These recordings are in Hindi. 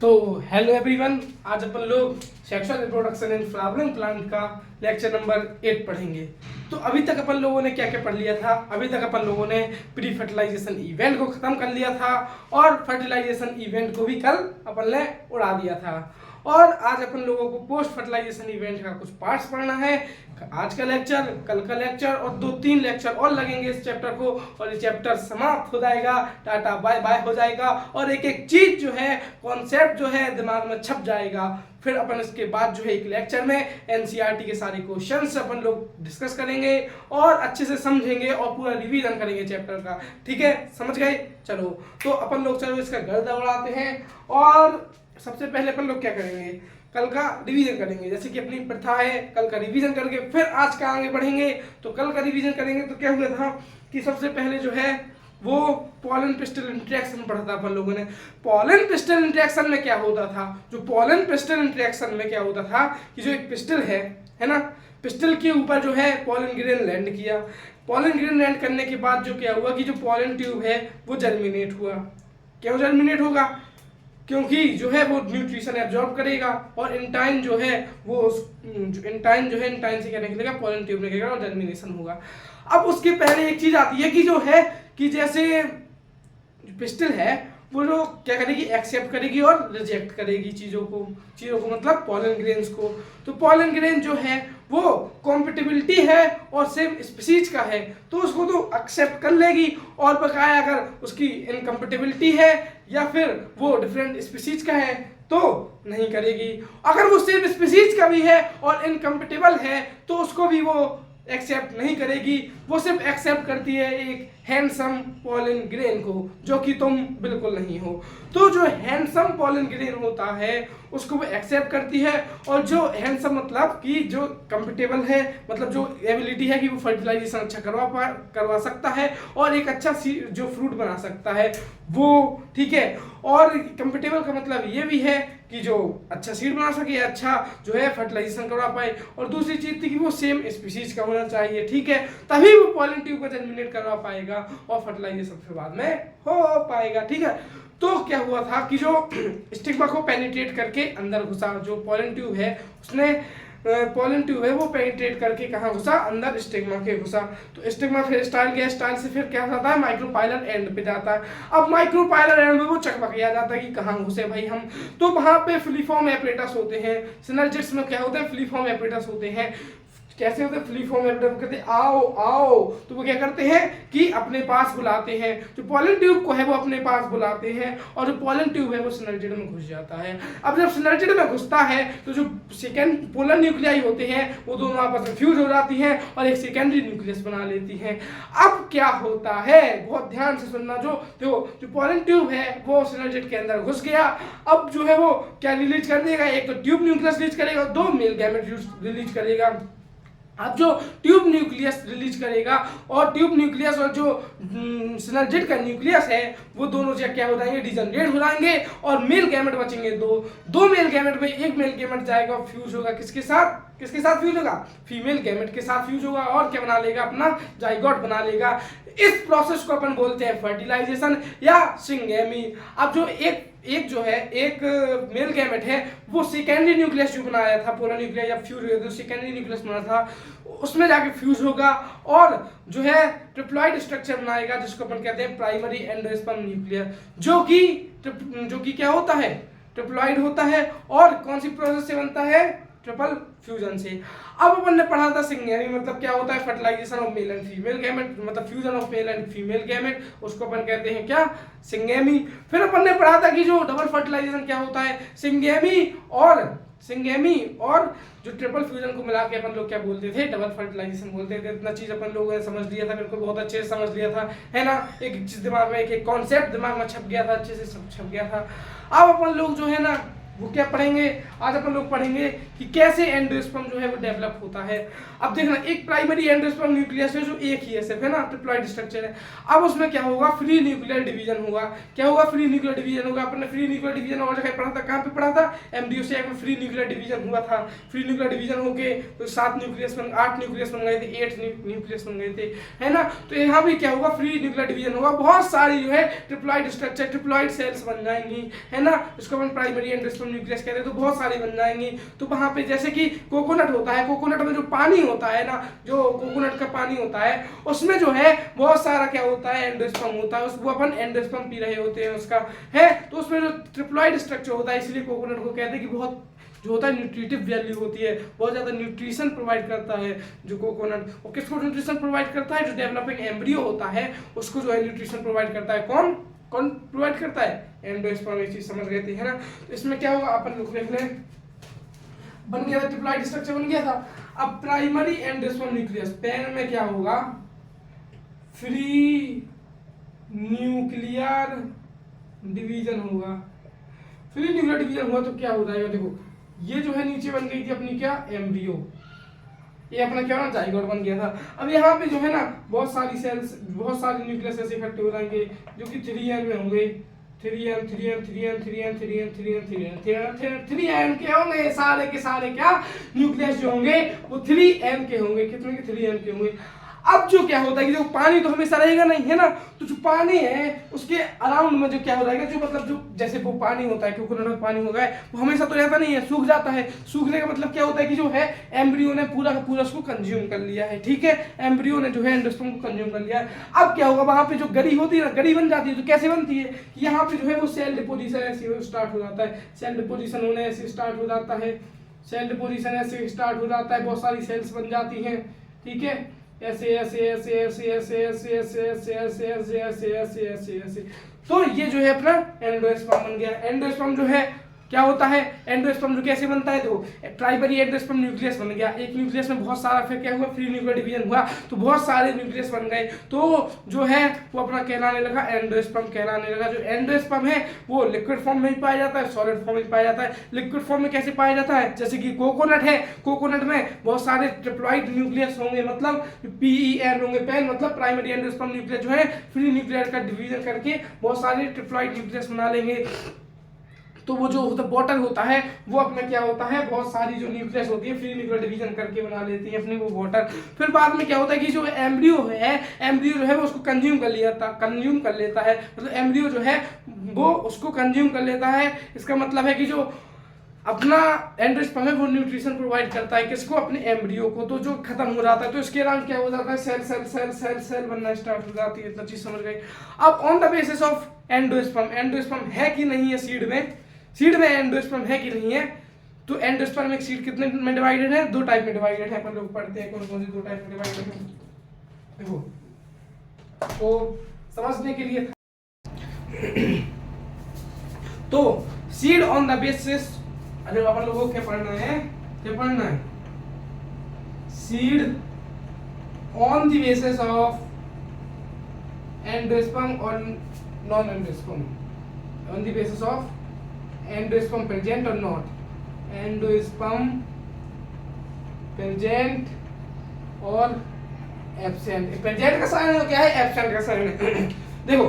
तो हेलो एवरीवन, आज अपन लोग sexual reproduction in flowering plant का लेक्चर नंबर 8 पढ़ेंगे। तो अभी तक अपन लोगों ने क्या क्या पढ़ लिया था? अभी तक अपन लोगों ने प्री फर्टिलाइजेशन इवेंट को खत्म कर लिया था और फर्टिलाइजेशन इवेंट को भी कल अपन ने उड़ा दिया था। और आज अपन लोगों को पोस्ट फर्टिलाइजेशन इवेंट का कुछ पार्ट्स पढ़ना है। आज का लेक्चर, कल का लेक्चर और 2-3 लेक्चर और लगेंगे इस चैप्टर को, और ये चैप्टर समाप्त हो जाएगा, टाटा बाय बाय हो जाएगा और एक एक चीज जो है, कॉन्सेप्ट जो है दिमाग में छप जाएगा। फिर अपन इसके बाद जो है एक लेक्चर में एनसीईआरटी के सारे क्वेश्चंस अपन लोग डिस्कस करेंगे और अच्छे से समझेंगे और पूरा रिवीजन करेंगे चैप्टर का। ठीक है, समझ गए? चलो तो अपन लोग चलो इसका गर्दा उड़ाते हैं। और सबसे पहले अपन लोग क्या करेंगे, कल का रिवीजन करेंगे। जैसे कि अपनी प्रथा है, कल का रिवीजन करके फिर आज का आगे बढ़ेंगे। तो कल का रिवीजन करेंगे तो क्या हुआ था कि सबसे पहले जो है वो पॉलन पिस्टल इंटरेक्शन पढ़ा था अपन लोगों ने। पॉलन पिस्टल इंटरेक्शन में क्या होता था? जो पॉलन पिस्टल इंटरेक्शन में क्या होता था कि जो एक पिस्टल है ना, पिस्टल के ऊपर जो है पॉलन ग्रेन लैंड किया। पॉलन ग्रेन लैंड करने के बाद जो क्या हुआ कि जो पॉलन ट्यूब है वो जर्मिनेट हुआ। क्यों जर्मिनेट होगा? क्योंकि जो है वो न्यूट्रिशन एब्जॉर्ब करेगा और इंटाइन जो है वो इंटाइन से क्या निकलेगा, पॉलन ट्यूब निकलेगा और जर्मिनेशन होगा। अब उसके पहले एक चीज आती है कि जो है कि जैसे पिस्टल है वो जो क्या करेगी, एक्सेप्ट करेगी और रिजेक्ट करेगी चीज़ों को मतलब पॉलन ग्रेन्स को। तो पॉलन ग्रेन जो है वो कॉम्पेटिबिलिटी है और सेम स्पीसीज का है तो उसको तो एक्सेप्ट कर लेगी, और बकाया अगर उसकी इनकम्पेटिबिलिटी है या फिर वो डिफरेंट स्पीसीज का है तो नहीं करेगी। अगर वो सेम स्पीसीज का भी है और इनकम्पेटिबल है तो उसको भी वो एक्सेप्ट नहीं करेगी। वो सिर्फ एक्सेप्ट करती है एक हैंडसम पॉलन ग्रेन को, जो कि तुम बिल्कुल नहीं हो। तो जो हैंडसम पॉलन ग्रेन होता है उसको वो एक्सेप्ट करती है, और जो हैंडसम मतलब कि जो कंफर्टेबल है, मतलब जो एबिलिटी है कि वो फर्टिलाइजेशन अच्छा करवा सकता है और एक अच्छा जो फ्रूट बना सकता है वो, ठीक है। और कंफर्टेबल का मतलब ये भी है कि जो अच्छा सीड बना सके, अच्छा जो है फर्टिलाइजेशन करवा पाए, और दूसरी चीज थी कि वो सेम स्पीसीज का होना चाहिए, ठीक है, तभी वो पॉलन ट्यूब को जर्मिनेट करवा पाएगा और फर्टिलाइजेशन फिर बाद में हो पाएगा, ठीक है। तो क्या हुआ था कि जो स्टिग्मा को पेनिट्रेट करके अंदर घुसा, जो पॉलन ट्यूब है उसने पॉलन ट्यूब है वो पेनिट्रेट करके कहाँ घुसा, अंदर स्टिग्मा के घुसा। तो स्टिग्मा फिर स्टाइल गया, स्टाइल से फिर क्या जाता है, माइक्रोपाइलर एंड पे जाता है। अब माइक्रोपाइलर एंड में वो चकमकिया जाता है कि कहाँ घुसे भाई हम। तो वहां पे फ्लीफॉर्म एपरेटस होते हैं, सिनर्जिड्स में क्या होते हैं, फ्लीफॉर्म एपरेटस होते हैं। कैसे होते हैं फ्लीफॉर्म एपरेटस? कहते हैं आओ आओ, तो वो क्या करते हैं कि अपने पास बुलाते हैं, जो पॉलन ट्यूब को है वो अपने पास बुलाते हैं, और जो पॉलन ट्यूब है वो सिनर्जिड में घुस जाता है। अब जब सिनर्जिड में घुसता है तो जो सेकेंड पोलर न्यूक्लियाई होते हैं वो दोनों आपस में फ्यूज हो जाती हैं और एक सेकेंडरी न्यूक्लियस बना लेती हैं। अब क्या होता है, बहुत ध्यान से सुनना, जो पॉलन ट्यूब है वो सिनर्जिड के अंदर घुस गया। अब जो है वो क्या रिलीज कर देगा, एक तो ट्यूब न्यूक्लियस रिलीज करेगा, 2 मेल गैमेट रिलीज करेगा। अब जो ट्यूब न्यूक्लियस रिलीज करेगा और ट्यूब न्यूक्लियस और जो सिनर्जिड का न्यूक्लियस है वो दोनों क्या हो जाएंगे, डिजनरेट हो जाएंगे, और मेल गैमेट बचेंगे दो मेल गैमेट में एक मेल गैमेट जाएगा, फ्यूज होगा किसके साथ फ्यूज होगा, फीमेल गैमेट के साथ फ्यूज होगा, और क्या बना लेगा, अपना जाइगोट बना लेगा। इस प्रोसेस को अपन बोलते हैं फर्टिलाइजेशन या सिंगेमी। अब जो एक जो है एक मेल गैमेट है वो सेकेंडरी न्यूक्लियस जो बनाया था, पोलर न्यूक्लियस या फ्यूज हुआ, सेकेंडरी न्यूक्लियस बना था उसमें जाके फ्यूज होगा और जो है ट्रिप्लॉइड स्ट्रक्चर बनाएगा, जिसको अपन कहते हैं प्राइमरी एंडोस्पर्म न्यूक्लियर, जो कि क्या होता है, ट्रिप्लॉइड होता है। और कौन सी प्रोसेस से बनता है, ट्रिपल फ्यूजन से। अब अपन ने पढ़ा था सिंगेमी मतलब क्या होता है, fertilisation of male and female gamete, मतलब fusion of male and female gamete, उसको अपन कहते हैं क्या, सिंगेमी। फिर अपन ने पढ़ा था कि जो डबल फर्टिलाइजेशन क्या होता है, सिंगेमी और जो ट्रिपल फ्यूजन को मिला के अपन लोग क्या बोलते थे, डबल फर्टिलाइजेशन बोलते थे। इतना चीज अपन लोगों ने समझ लिया था, बिल्कुल बहुत अच्छे से समझ लिया था, है ना। एक चीज दिमाग में, एक कॉन्सेप्ट दिमाग में छप गया था, अच्छे से सब छप गया था। अब अपन लोग जो है ना वो क्या पढ़ेंगे, आज अपन लोग पढ़ेंगे कि कैसे एंडोस्पर्म जो है वो डेवलप होता है। अब देखना, एक प्राइमरी एंडोस्पर्म न्यूक्लियस है जो एक ही है सिर्फ, है ना, ट्रिप्लॉइड स्ट्रक्चर है। अब उसमें क्या होगा, फ्री न्यूक्लियर डिवीजन होगा। क्या होगा, फ्री न्यूक्लियर डिवीजन होगा। अपन ने फ्री न्यूक्लियर डिवीजन और जगह पढ़ा था, कहाँ पे पढ़ा था, एमडीओ से एक में फ्री न्यूक्लियर डिवीजन हुआ था। फ्री न्यूक्लियर डिवीजन होके तो 8 न्यूक्लियस बन गए थे, 8 न्यूक्लियस बन गए थे, है ना। तो यहाँ भी क्या होगा, फ्री न्यूक्लियर डिवीजन होगा, बहुत सारी जो है ट्रिप्लॉइड स्ट्रक्चर, ट्रिप्लॉइड सेल्स बन जाएंगी, है ना। इसको अपन प्राइमरी एंडोस्पर्म न्यूक्लियस कहते हैं। तो बहुत सारी बन जाएंगी। तो वहां पे जैसे कि कोकोनट होता है, कोकोनट में जो पानी होता है ना, जो कोकोनट का पानी होता है उसमें जो है बहुत सारा क्या होता है, एंडोस्पर्म होता है। वो अपन एंडोस्पर्म पी रहे होते हैं उसका, है। तो उसमें जो ट्रिप्लॉइड स्ट्रक्चर होता है, इसलिए कोकोनट को कहते हैं कि बहुत जो होता है न्यूट्रिटिव वैल्यू होती है, बहुत ज्यादा न्यूट्रिशन प्रोवाइड करता है जो कोकोनट। और किसको न्यूट्रिशन प्रोवाइड करता है, जो डेवलपिंग एम्ब्रियो होता है उसको जो है न्यूट्रिशन प्रोवाइड करता है। कौन कौन प्रोवाइड करता है, एंडोस्पर्म। ये चीज समझ गए थे, है ना। तो इसमें क्या होगा, अपन लोग देख लें, बन गया था ट्रिप्लॉइड स्ट्रक्चर बन गया था। अब प्राइमरी एंडोस्पर्म न्यूक्लियस, पैन में क्या होगा, फ्री न्यूक्लियर डिवीजन होगा। फ्री न्यूक्लियर डिवीजन हुआ तो क्या हो जाएगा, देखो ये जो है नीचे बन गई थी अपनी क्या, एम्ब्रियो, ये अपना क्या ना जाइगोट बन गया था। अब यहाँ पे जो है ना बहुत सारी सेल्स, बहुत सारे न्यूक्लियस ऐसे इकट्ठे हो जाएंगे जो कि 3n में होंगे। 3n के होंगे, सारे के सारे क्या न्यूक्लियस जो होंगे वो 3n के होंगे। कितने के, 3n के होंगे। अब जो क्या होता है कि जो पानी तो हमेशा रहेगा नहीं, है ना। तो जो पानी है उसके अराउंड में जो क्या हो जाएगा, जो मतलब जो जैसे वो पानी होता है, कोकोनट में पानी होगा वो हमेशा तो रहता नहीं है, सूख जाता है। सूखने का मतलब क्या होता है कि जो है एम्ब्रियो ने पूरा का पूरा उसको कंज्यूम कर लिया है, ठीक है। एम्ब्रियो ने जो है एंडोस्पर्म को कंज्यूम कर लिया है। अब क्या होगा, वहां पे जो गड़ी होती है ना, गड़ी बन जाती है। तो कैसे बनती है, यहाँ पे जो है वो सेल डिपोजिशन ऐसे स्टार्ट हो जाता है, सेल डिपोजिशन होने ऐसे स्टार्ट हो जाता है, सेल डिपोजिशन ऐसे स्टार्ट हो जाता है, बहुत सारी सेल्स बन जाती हैं, ठीक है। ऐसे ऐसे ऐसे ऐसे ऐसे ऐसे ऐसे ऐसे ऐसे ऐसे ऐसे ऐसे ऐसे ऐसे। तो ये जो है अपना एंडोस्पर्म बन गया। एंडोस्पर्म जो है क्या होता है, एंडोस्पर्म जो कैसे बनता है, देखो प्राइमरी एंडोस्पर्म न्यूक्लियस बन गया। एक न्यूक्लियस में बहुत सारा, फिर क्या हुआ, फ्री न्यूक्लियर डिवीजन हुआ तो बहुत सारे न्यूक्लियस बन गए। तो जो है वो अपना कहलाने लगा, एंडोस्पर्म कहलाने लगा। जो एंडोस्पर्म है वो लिक्विड फॉर्म में ही पाया जाता है, सॉलिड फॉर्म में पाया जाता है। लिक्विड फॉर्म में कैसे पाया जाता है, जैसे कि कोकोनट है, कोकोनट में बहुत सारे ट्रिप्लॉइड न्यूक्लियस होंगे, मतलब PEN होंगे, पेन मतलब प्राइमरी एंडोस्पर्म न्यूक्लियस जो है फ्री न्यूक्लियर का डिवीजन करके बहुत सारे ट्रिप्लॉइड न्यूक्लियस बना लेंगे। तो वो जो वाटर होता है वो अपना क्या होता है, बहुत सारी जो न्यूक्लियस होती है फ्री न्यूक्लियर डिवीजन करके बना लेती है अपने वो वाटर। फिर बाद में क्या होता है कि जो एम्ब्रियो है, एम्ब्रियो जो है वो उसको कंज्यूम कर लेता है, मतलब एम्ब्रियो जो है वो उसको कंज्यूम कर लेता है। इसका मतलब है कि जो अपना एंडोस्पर्म है वो न्यूट्रिशन प्रोवाइड करता है, किसको, अपने एम्ब्रियो को। तो जो खत्म हो जाता है तो इसके अराउंड क्या हो जाता है, cell cell cell cell cell बनना स्टार्ट हो जाती है। इतना चीज समझ गए। अब on the basis of endosperm, endosperm है कि नहीं है सीड में, सीड में एंडोस्पर्म है कि नहीं है। तो एंडोस्पर्म एक सीड कितने में डिवाइडेड है, 2 टाइप में डिवाइडेड है। अपन लोग पढ़ते हैं कौन कौन से 2 टाइप में डिवाइडेड है, देखो तो समझने के लिए। तो सीड ऑन द बेसिस, अरे अपन लोगों को क्या पढ़ना है, क्या पढ़ना है, seed on the basis of endosperm और non endosperm, on the basis of endosperm present और नॉट, एंडोस्पर्म प्रेजेंट और एब्सेंट। प्रेजेंट का साइन क्या है, एब्सेंट का साइन है। देखो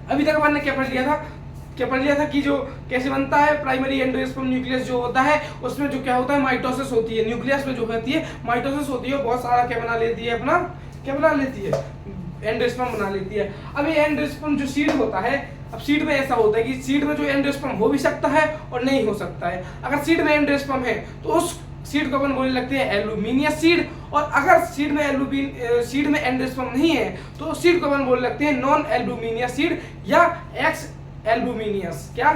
अभी तक अपन ने क्या पढ़ लिया था कि जो कैसे बनता है प्राइमरी एंडोस्पर्म न्यूक्लियस जो होता है उसमें जो क्या होता है, माइटोसिस होती है। न्यूक्लियस में जो होती है माइटोसिस होती है, बहुत सारा क्या बना लेती है, अपना क्या बना लेती है, एंडोस्पर्म बना लेती है। अब ये एंडोस्पर्म जो सीड होता है, अब सीड में ऐसा होता है कि सीड में जो एंडोस्पर्म हो भी सकता है और नहीं हो सकता है। अगर सीड में एंडोस्पर्म है तो उस सीड को अपन बोलने लगते हैं एल्यूमिनियस सीड, और अगर सीड में एंडोस्पर्म नहीं है तो सीड को अपन बोलने लगते हैं नॉन एल्यूमिनियस सीड या एक्स एल्बुमिनियस। क्या,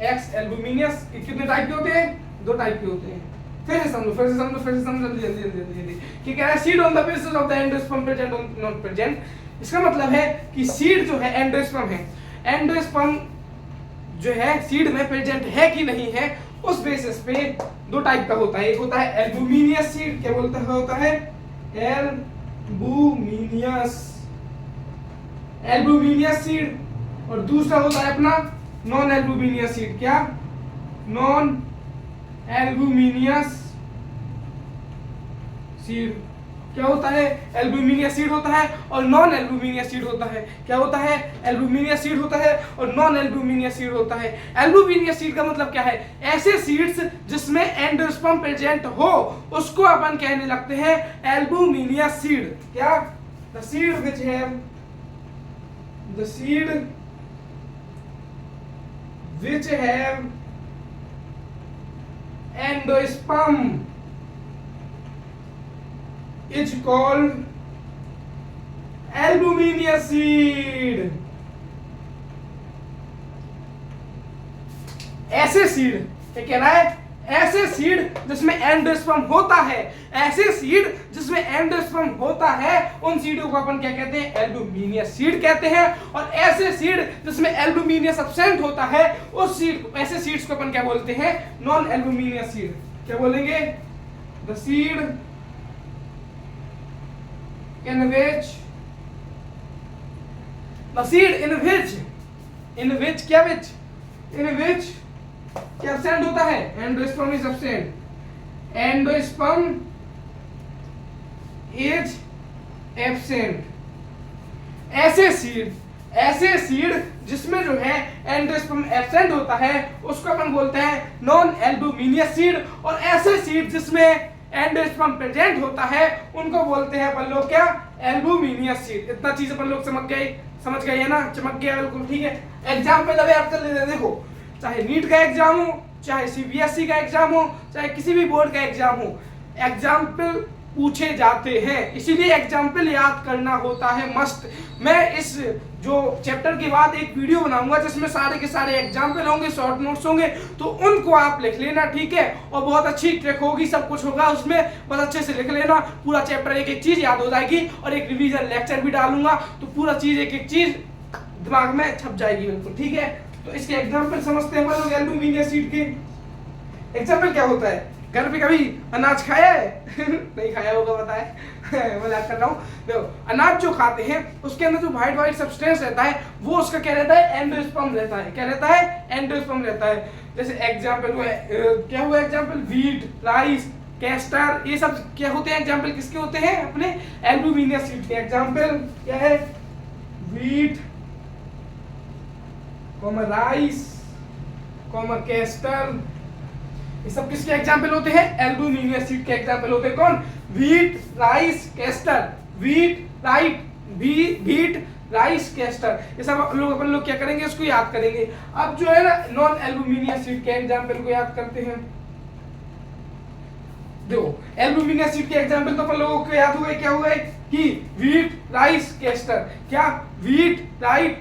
एक्स एल्बुमिनियस। कितने टाइप के होते हैं, 2 टाइप के होते हैं। फिर से समझो जल्दी कि कह रहा है seed on the basis of the endosperm present और नॉट प्रेजेंट। इसका मतलब है कि सीड जो है एंडोस्पर्म है, एंडोस्पर्म जो है सीड में प्रेजेंट है कि नहीं है, उस बेसिस पे 2 टाइप का होता है। एक होता है एल्बुमिनियस सीड, क्या होता है एल्बुमिनियस सीड, और दूसरा होता है अपना नॉन एल्बुमिनियस सीड। क्या, नॉन एल्बुमिनियस सीड। क्या होता है? एल्बुमिनियस सीड होता है और नॉन एल्बुमिनियस सीड होता है। क्या होता है? एल्बुमिनियस सीड होता है और नॉन एल्बुमिनियस सीड होता है। एल्बुमिनियस सीड का मतलब क्या है? ऐसे सीड्स जिसमें एंडोस्पर्म प्रेजेंट हो उसको अपन कहने लगते हैं एल्बुमिनियस सीड। क्या? The seed which have endosperm is called albuminous seed। ऐसे सीड, क्या कह रहा है? ऐसे सीड जिसमें एंडोस्पर्म होता है, ऐसे सीड जिसमें एंडोस्पर्म होता है उन सीडों को अपन क्या कहते हैं? एल्बुमिनियस सीड कहते हैं। और ऐसे सीड जिसमें एल्बुमिनियस एब्सेंट होता है उस सीड, ऐसे सीड्स को अपन क्या बोलते हैं? Non albuminous seed. क्या बोलेंगे? द सीड in which क्या एब्सेंट होता है? Endosperm is absent. Endosperm is absent. ऐसे सीड जिसमें जो है एंडोस्पर्म एब्सेंट होता है उसको अपन बोलते हैं नॉन एल्बुमिनियस सीड। और ऐसे सीड जिसमें एंडोस्पर्म प्रेजेंट होता है उनको बोलते हैं अपन लोग क्या? Albuminous seed. इतना चीज अपन लोग समझ गए है ना? चमक गया बिल्कुल, ठीक है। एग्जाम पे याद कर लेते। देखो, चाहे नीट का एग्जाम हो, चाहे सीबीएसई का एग्जाम हो, चाहे किसी भी बोर्ड का एग्जाम हो, एग्जाम्पल पूछे जाते हैं, इसीलिए एग्जाम्पल याद करना होता है मस्ट। मैं इस जो चैप्टर के बाद एक वीडियो बनाऊंगा जिसमें सारे के सारे एग्जाम्पल होंगे, शॉर्ट नोट्स होंगे, तो उनको आप लिख लेना, ठीक है। और बहुत अच्छी ट्रिक होगी, सब कुछ होगा उसमें, बस अच्छे से लिख लेना। पूरा चैप्टर एक एक चीज याद हो जाएगी और एक रिवीजन लेक्चर भी डालूंगा तो पूरा चीज एक एक चीज दिमाग में छप जाएगी बिल्कुल, ठीक है। तो इसके एग्जाम्पल समझते हैं हम लोग एल्बुमिनियस सीड के। एग्जाम्पल क्या होता है? घर पे कभी अनाज खाया है? नहीं खाया होगा, पता है। मजाक कर रहा हूँ। देखो, अनाज जो खाते हैं उसके अंदर जो व्हाइट सब्सटेंस रहता है वो उसका क्या रहता है? एंडोस्पर्म रहता है। क्या रहता है? एंडोस्पर्म रहता है। जैसे एग्जाम्पल हुआ क्या हुआ? एग्जाम्पल वीट, राइस, कैस्टर, ये सब क्या होते हैं? एग्जाम्पल किसके होते हैं? अपने एल्बुमिनियस सीड के। एग्जाम्पल क्या है? वीट, राइस, कैस्टर, ये सब किसके एग्जाम्पल होते हैं? एल्बुमिनियस सीड के एग्जाम्पल होते हैं। कौन? Wheat, rice, castor. Wheat, rice, castor, ये सब अपन लोग क्या करेंगे? इसको याद करेंगे। अब जो है ना नॉन एल्बुमिनियस सीड के एग्जाम्पल को याद करते हैं। देखो, एल्बुमिनियस सीड के एग्जाम्पल तो अपन लोगों को याद हुए, क्या हुए कि वीट, राइस, कैस्टर। क्या? Wheat, rice,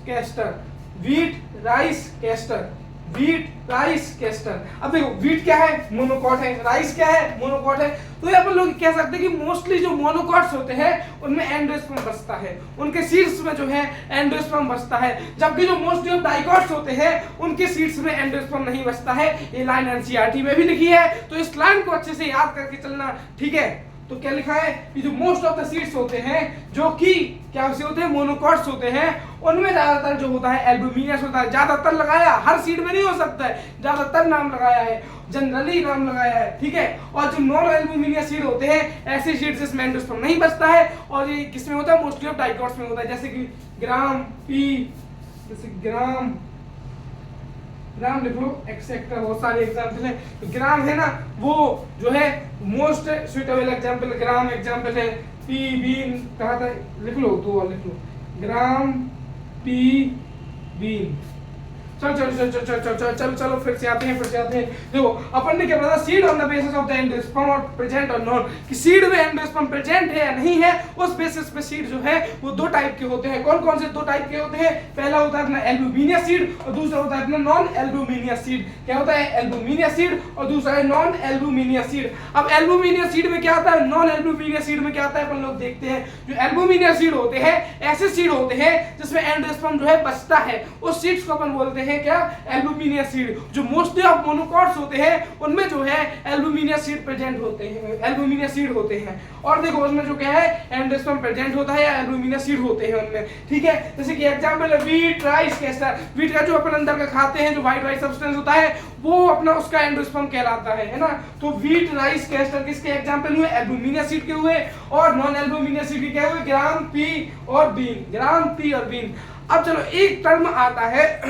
castor, wheat, rice, castor, wheat, rice, castor. अब देखो, वीट क्या है? मोनोकॉट है। राइस क्या है? मोनोकॉट है। तो ये अपन लोग कह सकते हैं कि मोस्टली जो मोनोकॉट्स होते हैं उनमें एंडोस्पर्म बचता है, उनके सीड्स में जो है एंडोस्पर्म बचता है। जबकि जो मोस्टली डाइकॉट्स होते हैं उनके सीड्स में एंडोस्पर्म नहीं बचता है। ये लाइन एनसीईआरटी में भी लिखी है, तो इस लाइन को अच्छे से याद करके चलना, ठीक है। तो क्या लिखा है कि जो मोस्ट ऑफ द सीड्स होते हैं जो कि क्या होते हैं? मोनोकॉट्स होते हैं, उनमें ज्यादातर जो होता है एल्बुमिनियस होता है। ज्यादातर लगाया, हर सीड में नहीं हो सकता है, ज्यादातर नाम लगाया है, जनरली नाम लगाया है, ठीक है। और जो नॉन एल्बुमिनियस सीड होते हैं ऐसे सीड जिसमें एंडोस्पर्म नहीं बचता है और ये किसमें होता है? मोस्टली ऑफ डाइकॉट्स में होता है। जैसे कि ग्राम, पी, जैसे ग्राम लिख लो, एक्सेट्रा, बहुत सारे एग्जाम्पल है। तो ग्राम है ना, वो जो है मोस्ट सुटेबल एग्जाम्पल ग्राम एग्जाम्पल है। पी, बीन कहा था, लिख लो, तो लिख लो, ग्राम, पी, बीन। चलो फिर से आते हैं। देखो, अपन ने क्या बताया? Seed on the basis of the endosperm और प्रेजेंट और नॉन, कि सीड में एंडोस्पर्म प्रेजेंट है या नहीं है, उस बेसिस पे सीड जो है वो दो टाइप के होते हैं। कौन कौन से दो टाइप के होते हैं? पहला होता है अपना एल्बुमिनियस सीड और दूसरा होता है अपना नॉन एल्बुमिनियस सीड। क्या होता है? एल्बुमिनियस सीड और दूसरा है नॉन एल्बुमिनियस सीड। अब एल्बुमिनियस सीड में क्या आता है? नॉन एल्बुमिनियस सीड में क्या आता है? अपन लोग देखते हैं। जो एल्बुमिनियस सीड होते हैं ऐसे सीड होते हैं जिसमें एंडोस्पर्म जो है बचता है, उस सीड्स को अपन बोलते हैं हैं क्या, एल्बुमिनियस सीड। जो मोस्टली ऑफ मोनोकॉट्स होते हैं उनमें जो है एल्बुमिनियस सीड प्रेजेंट होते हैं, एल्बुमिनियस सीड होते हैं। और देखो उसमें जो क्या है एंडोस्पर्म प्रेजेंट होता है या एल्बुमिनियस सीड होते हैं उनमें, ठीक है। जैसे कि एग्जांपल है वीट, राइस, कैस्टर। वीट का जो अपन अंदर का खाते हैं जो व्हाइट व्हाइट सब्सटेंस होता है वो अपना उसका एंडोस्पर्म कहलाता है ना। तो वीट, राइस, कैस्टर किसके एग्जांपल हुए, एल्बुमिनियस सीड के हुए। और नॉन एल्बुमिनियस सीड के क्या हुए, ग्राम, पी और बीन, ग्राम, पी और बीन। अब चलो एक टर्म आता है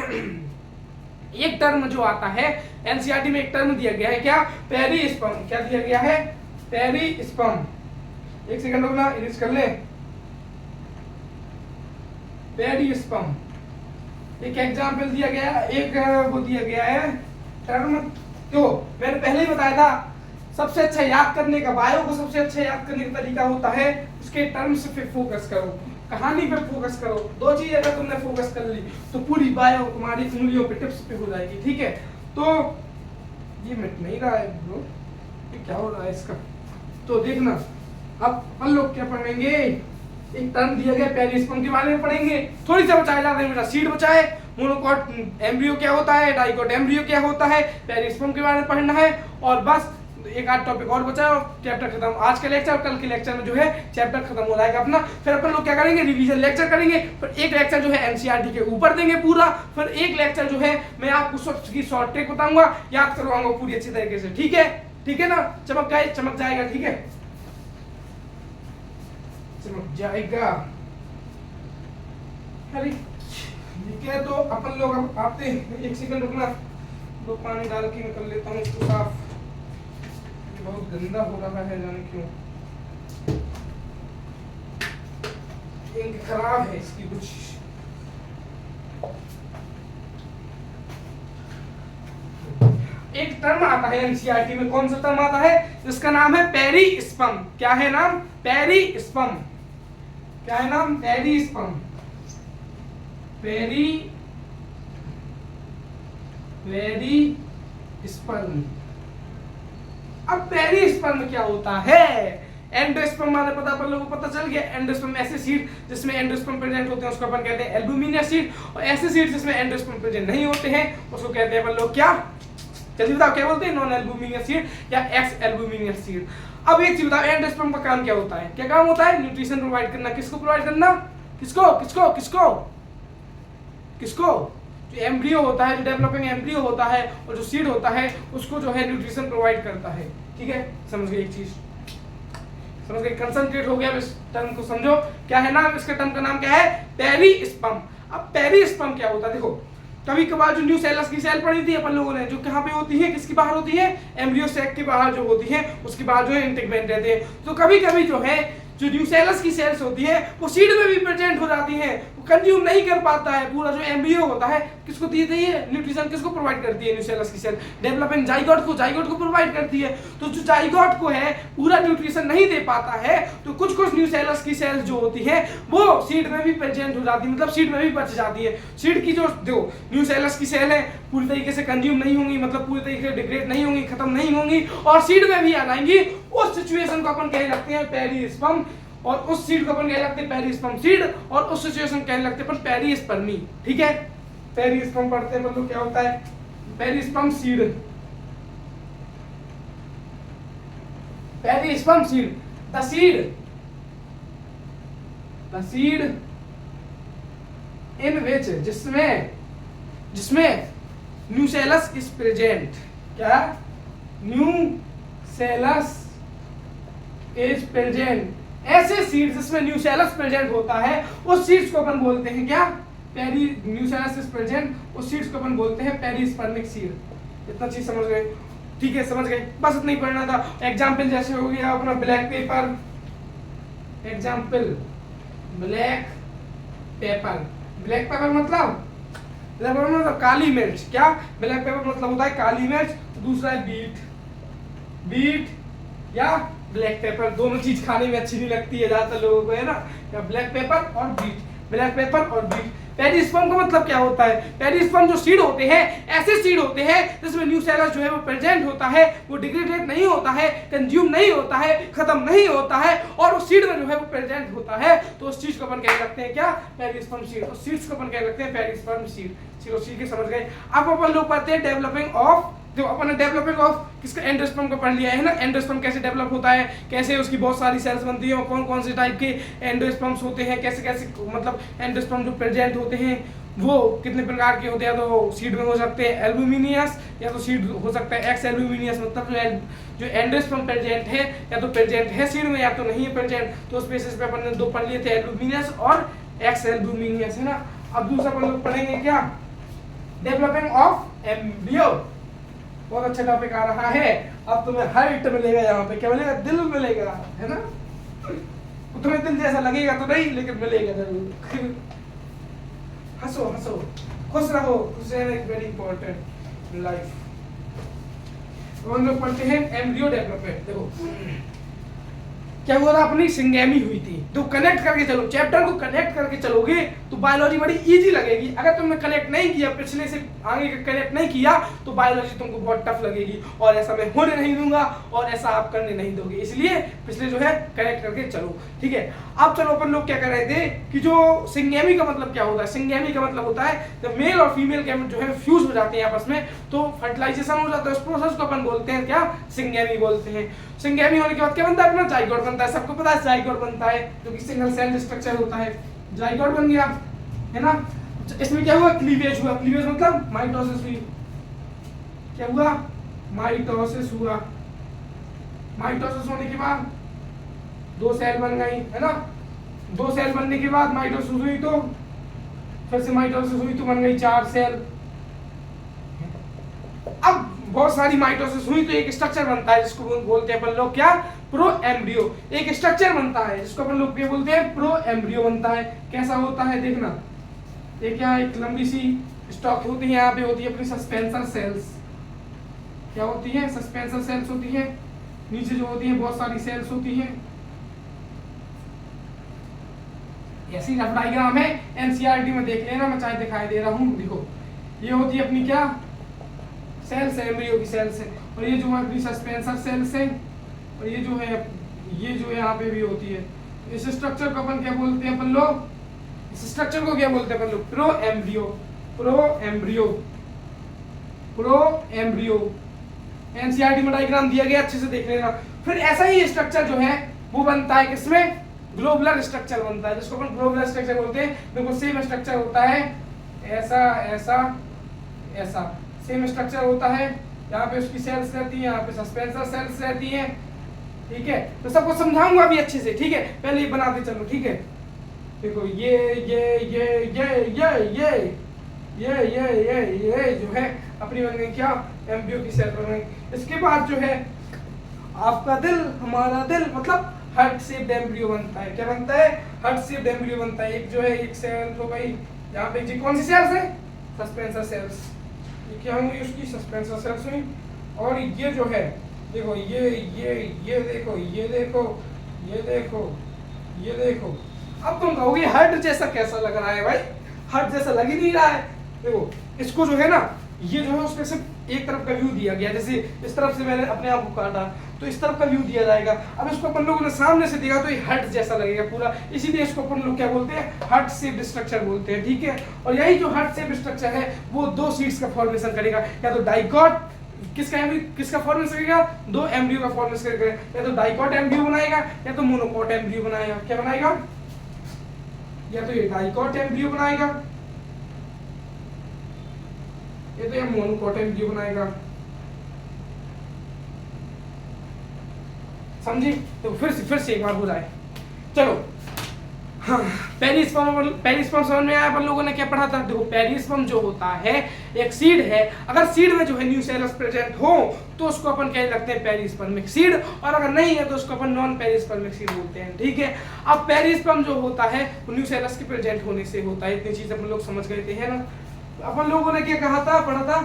एक टर्म जो आता है एनसीईआरटी में, एक टर्म दिया गया है क्या, पेरिस्पर्म। क्या दिया गया है, पेरिस्पर्म। एक सेकंड रुकना, इरेज कर ले। पेरिस्पर्म एक एग्जांपल दिया गया, एक वो दिया गया है टर्म। तो मैंने पहले ही बताया था सबसे अच्छा याद करने का, बायो को सबसे अच्छा याद करने का तरीका होता है उसके टर्म्स पे फोकस करो, कहानी पे फोकस करो। दो चीज अगर तुमने फोकस कर ली तो पूरी बायो तुम्हारी उंगलियों पे, टिप्स पे हो जाएगी, ठीक है। तो ये मिट नहीं रहा है ब्रो, ये क्या हो रहा है इसका। तो देखना अब अपन लोग क्या पढ़ेंगे, एक टर्म दिया गया पेरिस्पर्म के बारे में पढ़ेंगे। थोड़ी सा बचाया जाता है मेरा, सीड बचाए, मोनोकॉट एम्ब्रियो क्या होता है, डाइकोट एम्ब्रियो क्या होता है, पेरिस्पर्म के बारे में पढ़ना है। और बस एक आध टॉपिक और बचा और चैप्टर खत्म। आज का लेक्चर और कल के लेक्चर में जो है चैप्टर खत्म हो जाएगा अपना। फिर अपन लोग क्या करेंगे, रिवीजन लेक्चर करेंगे। फिर एक लेक्चर जो है एनसीईआरटी के ऊपर देंगे पूरा। फिर एक लेक्चर जो है मैं आपको सबकी शॉर्ट ट्रिक बताऊंगा, याद करवाऊंगा पूरी अच्छी तरीके से, ठीक है। ठीक है ना, चमक जाएगा, ठीक है, चमक जाएगा। अरे ठीक है, तो अपन लोग अब आते हैं। एक सेकंड रुकना, दो पानी डाल के मैं कर लेता हूँ इसको साफ, बहुत गंदा हो रहा है जाने क्यों, इंक खराब है इसकी कुछ। एक टर्म आता है एनसीईआरटी में, कौन सा टर्म आता है, जिसका नाम है पेरिस्पर्म। क्या है नाम, पेरिस्पर्म। क्या है नाम, पेरिस्पर्म। पेरिस्पर्म। अब पेरिस्पर्म क्या होता है, एंडोस्पर्म माने पता, अपन लोगों को पता चल गया। एंडोस्पर्म ऐसे सीड जिसमें एंडोस्पर्म प्रेजेंट होते हैं उसको अपन कहते हैं एल्बुमिनियस सीड। और ऐसे सीड जिसमें एंडोस्पर्म प्रेजेंट नहीं होते हैं उसको कहते हैं अपन लोग क्या, जल्दी बताओ क्या बोलते हैं, नॉन एल्बुमिनियस सीड या एक्स एल्बुमिनियस सीड। अब एक चीज बताओ, एंडोस्पर्म का काम क्या होता है, क्या काम होता है, न्यूट्रिशन प्रोवाइड करना। किसको प्रोवाइड करना, किसको किसको किसको किसको, जो एम्ब्रियो होता है, जो डेवलपिंग एम्ब्रियो होता है और जो सीड होता है उसको जो है न्यूट्रिशन प्रोवाइड करता है, ठीक है। समझ गए, एक चीज समझ गए, कंसंट्रेट हो गया। इस टर्म को समझो, क्या है नाम, इसके टर्म का नाम क्या है, पेरिस्पर्म। अब पेरिस्पर्म क्या होता है, देखो कभी कभार जो न्यूसेलस की सेल पढ़ी थी अपन लोगों ने, जो कहाँ पे होती है, किसकी बाहर होती है, एम्ब्रियो सैक के बाहर जो होती है उसके बाहर जो है इंटेगमेंट रहते हैं। तो कभी कभी जो है जो न्यूसेलस की सेल्स होती है वो सीड में भी प्रेजेंट हो जाती हैं, वो कंज्यूम नहीं कर पाता है पूरा जो एम्ब्रियो होता है। किसको दी जाती है न्यूट्रिशन, किसको प्रोवाइड करती है न्यूसेलस की सेल, डेवलपिंग जाइगोट को प्रोवाइड करती है। तो जो जाइगोट को है पूरा न्यूट्रिशन नहीं दे पाता है, तो कुछ कुछ न्यूसेलस की सेल्स जो होती है वो सीड में भी प्रेजेंट हो जाती है, मतलब सीड में भी बच जाती है। सीड की जो न्यूसेलस की सेल है पूरी तरीके से कंज्यूम नहीं होंगी, मतलब पूरी तरीके से डिग्रेड नहीं होंगी, खत्म नहीं होंगी और सीड में भी आ जाएंगी। उस सिचुएशन को अपन कहने लगते हैं पेरिस्पर्म, और उस सीड को अपन कहने लगते हैं पेरिस्पर्म सीड, और उस सिचुएशन कहने लगते हैं अपन पेरिस्पर्मी, ठीक है। पेरिस्पर्म पढ़ते हैं मतलब क्या होता है, perisperm seed, perisperm seed, the seed in which, जिसमें न्यूसेलस इज प्रेजेंट। क्या, न्यूसेलस इज प्रेजेंट। ऐसे सीड्स जिसमें न्यूसेलस प्रेजेंट होता है उस सीड्स को अपन बोलते हैं क्या, न्यूसेलस इज प्रेजेंट, उस सीड्स को अपन बोलते हैं पेरिस्पर्मिक सीड। इतना चीज समझ गए, ठीक है, समझ गए, बस इतना ही पढ़ना था। एग्जाम्पल जैसे हो गया अपना black pepper, example black pepper मतलब काली मिर्च। क्या, ब्लैक पेपर मतलब होता है काली मिर्च। दूसरा है बीट या ब्लैक पेपर, दोनों चीज खाने में अच्छी नहीं लगती है ज्यादातर लोगों को, है ना। या ब्लैक पेपर और बीट, ब्लैक पेपर और बीट। पेरिस्पर्म का मतलब क्या होता है? पेरिस्पर्म जो सीड होते हैं ऐसे सीड होते हैं जिसमें न्यूसेलस जो है वो प्रेजेंट होता है, वो डिग्रेडेड नहीं होता है, कंज्यूम नहीं होता है, खत्म नहीं होता है और उस सीड में जो है वो प्रेजेंट होता है, तो उस चीज को अपन कह सकते हैं क्या? Perisperm seed. उस सीड्स को अपन कह सकते हैं पेरिस्पर्म सीड। चलो सीड के समझ गए। अब अपन लोग पढ़ते हैं डेवलपिंग ऑफ, जो अपन ने डेवलपिंग ऑफ किसका एंडोस्पर्म का पढ़ लिया है ना, एंडोस्पर्म कैसे डेवलप होता है, कैसे उसकी बहुत सारी सेल्स बनती हैं और कौन कौन से टाइप के एंडोस्पर्म्स होते हैं, कैसे कैसे मतलब एंडोस्पर्म जो प्रेजेंट होते हैं वो कितने प्रकार के होते हैं। तो सीड में हो सकते हैं एल्बुमिनियस, या तो सीड हो सकता है एक्स एल्बुमिनियस, मतलब जो एंडोस्पर्म प्रेजेंट है या तो प्रेजेंट है सीड में या तो नहीं है प्रेजेंट। तो उस बेसिस पे अपन ने दो पढ़ लिए थे, एल्बुमिनियस और एक्स एल्बुमिनियस, है ना। अब दूसरा अपन लोग पढ़ेंगे क्या? Developing of embryo. बहुत अच्छा टॉपिक आ रहा है। अब तुम्हें हाइट मिलेगा, यहाँ पे क्या मिलेगा? दिल मिलेगा, है ना। तुम्हें दिल जैसा लगेगा तो नहीं, लेकिन मिलेगा जरूर। हंसो हंसो, खुश रहो, खुश रहना is very important in life. तो हम लोग पढ़ते हैं एम्ब्रियो डेवलपमेंट। देखो क्या हुआ था, अपनी सिंगेमी हुई थी। तो कनेक्ट करके चलो, चैप्टर को कनेक्ट करके चलोगे तो बायोलॉजी बड़ी इजी लगेगी। अगर तुमने कनेक्ट नहीं किया, पिछले से आगे का कनेक्ट नहीं किया, तो बायोलॉजी तुमको बहुत टफ लगेगी और ऐसा मैं होने नहीं दूंगा और ऐसा आप करने नहीं दोगे। इसलिए पिछले जो है कनेक्ट करके चलो, ठीक है। अब चलो अपन लोग क्या कर रहे थे कि जो सिंगेमी का मतलब क्या होता है? सिंगेमी का मतलब होता है जब मेल और फीमेल गैमेट जो है फ्यूज हो जाते हैं आपस में, तो फर्टिलाइजेशन हो जाता है। उस प्रोसेस को अपन बोलते हैं क्या? सिंगेमी बोलते हैं। सिंगेमी होने के बाद क्या बनता है? अपना जाइगोट बनता है। सबको पता है जाइगोट बनता है, जो कि सिंगल सेल स्ट्रक्चर होता है। जाइगोट बन गया, है ना। इसमें क्या हुआ? क्लीवेज हुआ। क्लीवेज मतलब माइटोसिस हुई। क्या हुआ? माइटोसिस हुआ। माइटोसिस होने के बाद दो सेल बन गई, है ना। दो सेल बनने के बाद माइटोसिस हुई, तो फिर से माइटोसिस हुई तो बन गई 4 सेल। अब बहुत सारी माइटोसिस हुई तो एक स्ट्रक्चर बनता है जिसको बोलते हैं अपन लोग क्या? Pro embryo. एक स्ट्रक्चर बनता है जिसको अपन लोग क्या बोलते हैं? प्रो एम्ब्रियो बनता है। कैसा होता है देखना, ये क्या, एक लंबी सी स्टॉक होती है, यहाँ पे होती है अपनी सस्पेंसर सेल्स। क्या होती है? सस्पेंसर सेल्स होती है। नीचे जो होती है बहुत सारी सेल्स होती हैं। ऐसी रफ डायग्राम है, एनसीईआरटी में देख लेना, मैं चाहे दिखाई दे रहा हूँ। देखो ये होती है अपनी क्या? सेल्स है, एम्ब्रियो की सेल्स है। और ये जो है अपनी सस्पेंसर सेल्स है, और ये जो है यहाँ पे भी होती है। इस स्ट्रक्चर को अपन क्या बोलते हैं? अपन लोग इस स्ट्रक्चर को क्या बोलते हैं अपन लोग? Pro embryo. Pro embryo, pro embryo. NCERT में डायग्राम दिया गया, अच्छे से देख लेना। फिर ऐसा ही स्ट्रक्चर जो है वो बनता है किसमें? ग्लोबुलर स्ट्रक्चर बनता है, जिसको अपन ग्लोबुलर स्ट्रक्चर बोलते हैं। बिल्कुल सेम स्ट्रक्चर होता है, ऐसा ऐसा ऐसा सेम स्ट्रक्चर होता है। यहाँ पे उसकी सेल्स रहती है, यहाँ पे सस्पेंसर सेल्स रहती हैं, ठीक है। तो सबको समझाऊंगा अभी अच्छे से, ठीक है। पहले ये बनाते चलो, ठीक है। देखो ये जो है अपनी बन गई क्या? एम्ब्रियो की सेल बन गई। इसके बाद जो है आपका दिल, हमारा दिल, मतलब हार्ट शेप्ड एम्ब्रियो बनता है। क्या बनता है? हार्ट शेप्ड एम्ब्रियो बनता है। एक जो है एक सेल हो गई, यहाँ पे जी कौन सी सेल्स है? Suspensor cells. ये क्या होंगी? उसकी सस्पेंसर सेल्स हुई। और ये जो है देखो, ये देखो, ये देखो, ये देखो, ये देखो। अब तुम कहोगे हार्ट जैसा कैसा लग रहा है भाई? हार्ट जैसा लग ही नहीं रहा है। देखो इसको जो है ना, ये जो है उसमें सिर्फ एक तरफ का व्यू दिया गया। जैसे इस तरफ से मैंने अपने आप को काटा तो इस तरफ का व्यू दिया जाएगा। अब इसको अपन लोगों ने सामने से देखा तो ये हार्ट जैसा लगेगा पूरा, इसीलिए इसको अपन लोग क्या बोलते हैं? हार्ट शेप्ड स्ट्रक्चर बोलते हैं, ठीक है। और यही जो हार्ट शेप्ड स्ट्रक्चर है वो दो सीड्स का फॉर्मेशन करेगा, या तो डाइकॉट, किसका फॉर्मेशन करेगा? दो एम्ब्रियो का फॉर्मेशन करेगा। या तो डाइकॉट एम्ब्रियो बनाएगा या तो मोनोकॉट एम्ब्रियो बनाएगा। क्या बनाएगा? या तो ये डाइकॉट एम्ब्रियो बनाएगा या तो ये मोनोकॉट एम्ब्रियो बनाएगा। समझी? तो फिर से एक बार हो जाए। चलो हाँ, पेरिस्पर्म समझ में आया। अपन लोगों ने क्या पढ़ा था? देखो पेरिस्पर्म जो होता है एक सीड है। अगर सीड में जो है न्यूसेलस प्रेजेंट हो तो उसको अपन क्या लगते हैं? Perispermic seed. और अगर नहीं है तो उसको अपन नॉन पेरिस्पर्मिक सीड बोलते हैं, ठीक है। अब पेरिस्पर्म जो होता है वो न्यूसेलस के प्रेजेंट होने से होता है। इतनी चीज अपन लोग समझ गए थे, है ना। अपन लोगों ने क्या कहा था, पढ़ा था।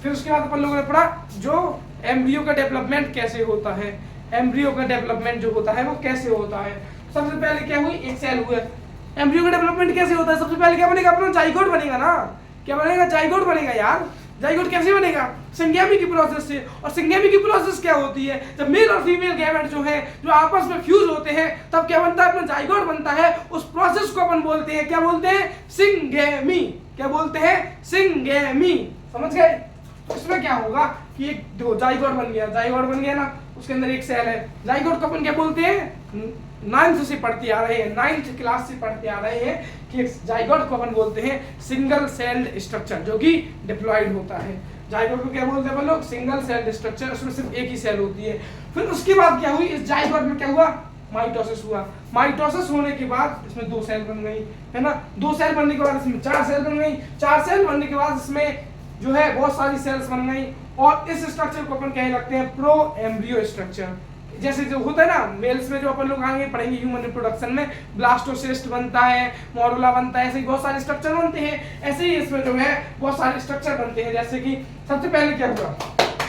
फिर उसके बाद अपन लोगों ने पढ़ा जो एम्ब्रियो का डेवलपमेंट कैसे होता है। एम्ब्रियो का डेवलपमेंट जो होता है वो कैसे होता है। सबसे पहले क्या हुई? एक सेल हुआ, एम्ब्रियो का डेवलपमेंट कैसे होता है? सबसे पहले क्या बनेगा अपना? जाइगोट बनेगा ना। क्या बनेगा? जाइगोट बनेगा यार। जाइगोट कैसे बनेगा? संगैमी की प्रोसेस से। और संगैमी की प्रोसेस क्या होती है? जब मेल और फीमेल गैमेट जो है जो आपस में फ्यूज होते हैं तब क्या बनता है? अपना जाइगोट बनता है। उस प्रोसेस को अपन बोलते हैं, क्या बोलते हैं? सिंगैमी। क्या बोलते हैं? सिंगैमी। समझ गए? तो इसमें क्या होगा कि एक दो जाइगोट बन गया, जाइगोट बन गया ना, उसके अंदर एक सेल है। जाइगोट को अपन क्या बोलते हैं? 9th से पढ़ते आ रहे हैं, 9th क्लास से पढ़ते आ रहे हैं कि जाइगोट को अपन बोलते हैं सिंगल सेल्ड स्ट्रक्चर जो कि डिप्लॉयड होता है। जाइगोट को क्या बोलते हैं अपन लोग? Single celled structure. उसमें सिर्फ एक ही सेल होती है। फिर उसके बाद क्या हुई? इस जाइगोट में क्या हुआ? माइटोसिस हुआ। माइटोसिस होने के बाद इसमें 2 सेल बन गई, है ना। 2 सेल बनने के बाद इसमें 4 सेल बन गई। 4 सेल बनने के बाद इसमें जो है बहुत सारी सेल्स बन गई और इस स्ट्रक्चर को अपन कहने लगते हैं प्रो एम्ब्रियो स्ट्रक्चर। जैसे जो होता है ना मेल्स में, जो अपन लोग आगे पढ़ेंगे ह्यूमन रिप्रोडक्शन में, ब्लास्टोसिस्ट बनता है, मोरुला बनता है, ऐसे ही बहुत सारे स्ट्रक्चर बनते हैं। ऐसे ही इसमें जो है बहुत सारे स्ट्रक्चर बनते हैं। जैसे कि सबसे पहले क्या हुआ?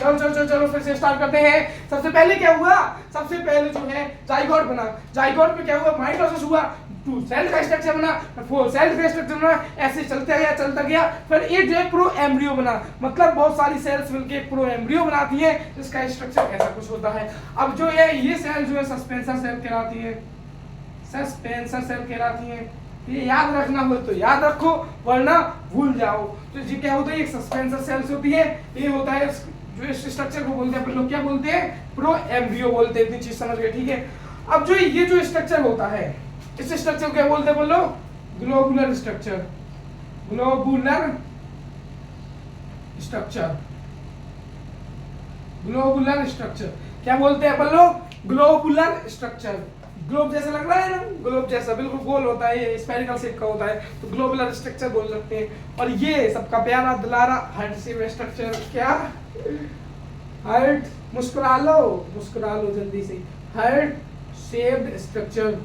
चलो फिर से स्टार्ट करते हैं। सबसे पहले क्या हुआ? सबसे पहले जो है जाइगोट बना। जाइगोट में क्या हुआ? माइटोसिस हुआ, 2 सेल का स्ट्रक्चर बना, 4 सेल का स्ट्रक्चर बना, ऐसे चलता गया। फिर एक जो है प्रो एम्ब्रियो बना, मतलब बहुत सारी सेल्स मिलके प्रो एम्ब्रियो बनाती है, जिसका स्ट्रक्चर ऐसा कुछ होता है। अब जो है ये सेल जो है सस्पेंसर सेल कहलाती है, सस्पेंसर सेल कहलाती है। ये याद रखना हो तो याद रखो, वरना भूल जाओ। तो ये क्या होता है? एक सस्पेंसर सेल्स होती है, ये होता है जो इस स्ट्रक्चर को बोलते हैं अपन लोग, क्या बोलते हैं? प्रो एम्ब्रियो बोलते हैं। इतनी चीज समझ गए, ठीक है। अब जो ये जो स्ट्रक्चर होता है, इस स्ट्रक्चर को क्या बोलते हैं बोलो? Globular structure. Globular structure, globular structure क्या बोलते हैं अपन लोग? Globular structure. ग्लोब जैसा लग रहा है ना, ग्लोब जैसा बिल्कुल गोल होता है, ये स्फेरिकल शेप का होता है, तो ग्लोबुलर स्ट्रक्चर बोल सकते हैं। और ये सबका प्यारा दुलारा हार्ट शेप स्ट्रक्चर, क्या? हार्ट, मुस्कुरा लो जल्दी से। Heart shaped structure,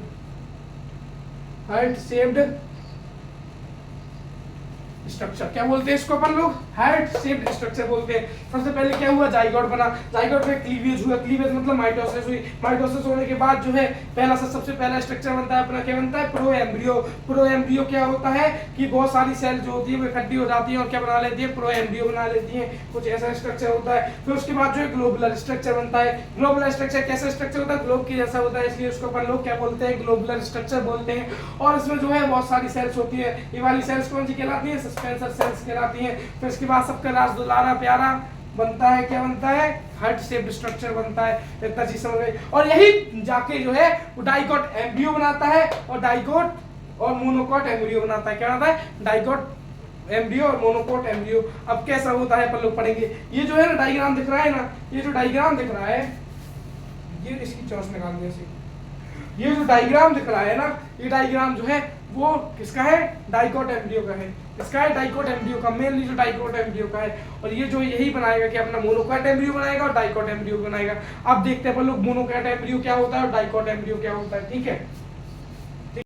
heart shaped structure क्या बोलते हैं इसको अपन लोग? हार्ट शेप्ड स्ट्रक्चर बोलते हैं। सबसे पहले क्या हुआ? जाइगोट बना। जाइगोट में क्लीवेज हुआ, क्लीवेज मतलब माइटोसिस हुई। माइटोसिस होने के बाद जो है सबसे पहला स्ट्रक्चर बनता है अपना, क्या बनता है? Pro embryo. प्रो एम्ब्रियो क्या होता है कि बहुत सारी सेल जो होती है वो इकट्ठी हो जाती है और क्या बना लेती है? प्रो एम्ब्रियो बना लेती है। कुछ ऐसा स्ट्रक्चर होता है। फिर उसके बाद जो है ग्लोबुलर स्ट्रक्चर बनता है। ग्लोबुलर स्ट्रक्चर कैसा स्ट्रक्चर होता है? ग्लोब के जैसा होता है, इसलिए उसको अपन लोग क्या बोलते हैं? ग्लोबुलर स्ट्रक्चर बोलते हैं। और इसमें जो है बहुत सारी सेल्स होती है। ये वाली सेल्स कौन सी कहलाती है? सस्पेंसर सेल्स कहलाती हैं। फिर इसके बाद सबका लास्ट दुलारा प्यारा बनता है, क्या बनता है? हार्ट शेप्ड स्ट्रक्चर बनता है। इतना चीज समझ गई। और यही जाके जो है वो डाइकोट एम्ब्रियो बनाता है और डाइकोट और मोनोकोट एम्ब्रियो बनाता है। क्या बनाता है? डाइकोट एम्ब्रियो और मोनोकोट एम्ब्रियो। अब कैसा होता है अपन लोग पढ़ेंगे। ये जो है ना डायग्राम दिख रहा है ना, ये जो डायग्राम दिख रहा है, ये इसकी चौंस निकाल दे। ये जो डायग्राम दिख रहा है ना, ये डायग्राम जो है वो किसका है? डाइकोट एम्ब्रियो का है। इसका है डाइकोट एम्ब्रियो का, मेनली जो डाइकोट एम्ब्रियो का है। और ये जो यही बनाएगा कि अपना मोनोकोट एम्ब्रियो बनाएगा और डाइकोट एम्ब्रियो बनाएगा। अब देखते हैं अपन लोग मोनोकोट एम्ब्रियो क्या होता है और डाइकोट एम्ब्रियो क्या होता है, ठीक है।